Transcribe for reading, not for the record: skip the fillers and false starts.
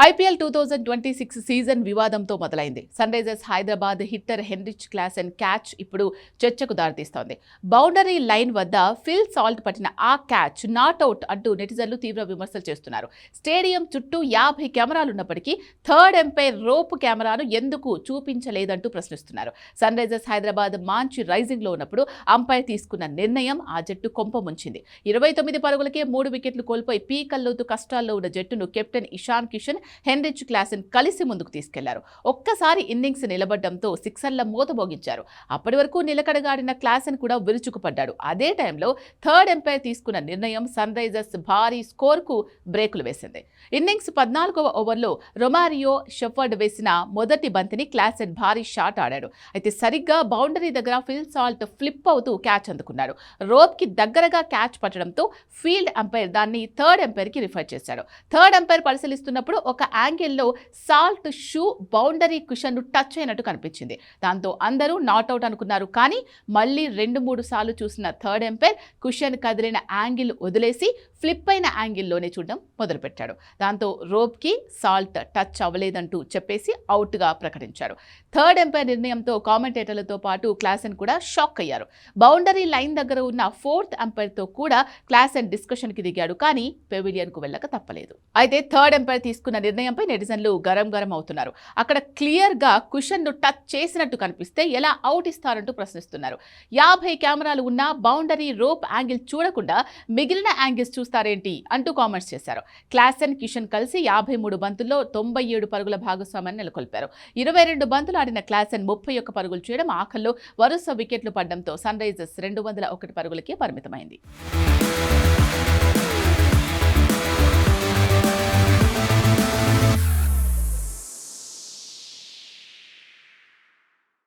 IPL 2026 season వివాదంతో మొదలైంది. Sunrisers Hyderabad hitter Heinrich Klaasen catch ఇప్పుడు చర్చకు దారితీస్తోంది. బౌండరీ లైన్ వద్ద ఫిల్ సాల్ట్ పట్టిన ఆ క్యాచ్ నాట్అవుట్ అంటూ నెటిజన్లు తీవ్ర విమర్శలు చేస్తున్నారు. స్టేడియం చుట్టూ 50 కెమెరాలున్నప్పటికీ థర్డ్ ఎంపైర్ రోప్ కెమెరాను ఎందుకు చూపించలేదంటూ ప్రశ్నిస్తున్నారు. సన్ రైజర్స్ హైదరాబాద్ మంచి రైజింగ్ లో ఉన్నప్పుడు అంపైర్ తీసుకున్న నిర్ణయం ఆ జట్టు కొంప ముంచింది. 29 పరుగులకే 3 వికెట్లు కోల్పోయి పీకల్లోతు కష్టాల్లో ఉన్న జట్టును captain Ishan Kishan, Heinrich Klaasen కలిసి ముందుకు తీసుకెళ్లారు. ఒక్కసారి ఇన్నింగ్స్ నిలబడ్డంతో సిక్సర్ల మోత మోగించారు. అప్పటి వరకు నిలకడగాడిన క్లాసెన్ కూడా విరుచుకుపడ్డాడు. అదే టైంలో థర్డ్ ఎంపైర్ తీసుకున్న నిర్ణయం సన్ రైజర్స్ భారీ స్కోర్కు బ్రేకులు వేసింది. ఇన్నింగ్స్ 14వ ఓవర్లో రొమారియో షెఫర్డ్ వేసిన మొదటి బంతిని క్లాసెన్ భారీ షాట్ ఆడాడు. అయితే సరిగ్గా బౌండరీ దగ్గర ఫిల్ సాల్ట్ ఫ్లిప్ అవుతూ క్యాచ్ అందుకున్నాడు. రోప్ కి దగ్గరగా క్యాచ్ పట్టడంతో ఫీల్డ్ అంపైర్ దాన్ని థర్డ్ ఎంపైర్ కి రిఫర్ చేశాడు. థర్డ్ ఎంపైర్ పరిశీలిస్తున్నప్పుడు ఒక యాంగిల్లో సాల్ట్ షూ బౌండరీ కుషన్ ను టచ్ అయినట్టు కనిపించింది. దాంతో అందరూ నాట్అవుట్ అనుకున్నారు. కానీ మళ్ళీ 2-3 సార్లు చూసిన థర్డ్ ఎంపైర్ కుషన్ కదిలిన యాంగిల్ వదిలేసి ఫ్లిప్ అయిన యాంగిల్లోనే చూడడం మొదలుపెట్టాడు. దాంతో రోప్ కి సాల్ట్ టచ్ అవ్వలేదంటూ చెప్పేసి అవుట్ గా ప్రకటించాడు. థర్డ్ ఎంపైర్ నిర్ణయంతో కామెంటేటర్లతో పాటు క్లాసెన్ కూడా షాక్ అయ్యారు. బౌండరీ లైన్ దగ్గర ఉన్న ఫోర్త్ ఎంపైర్ తో కూడా క్లాసెన్ డిస్కషన్ కి దిగాడు. కానీ పెవిలియన్ కు వెళ్ళక తప్పలేదు. అయితే థర్డ్ ఎంపైర్ తీసుకున్న నిర్ణయంపై నెటిజన్లు గరం అవుతున్నారు. అక్కడ క్లియర్ గా కుషన్ ను టచ్ చేసినట్టు కనిపిస్తే ఎలా అవుట్ ఇస్తారంటూ ప్రశ్నిస్తున్నారు. 50 కెమెరాలు ఉన్న బౌండరీ రోప్ యాంగిల్ చూడకుండా మిగిలిన యాంగిల్స్ చూస్తారేంటి అంటూ కామెంట్స్ చేశారు. క్లాసెన్, కిషన్ కలిసి 53 బంతుల్లో 97 పరుగుల భాగస్వామ్యాన్ని నెలకొల్పారు. 22 బంతులు ఆడిన క్లాసెన్ 31 పరుగులు చేయడం, ఆఖర్లో వరుస వికెట్లు పడడంతో సన్ రైజర్స్ 201 పరుగులకే పరిమితమైంది.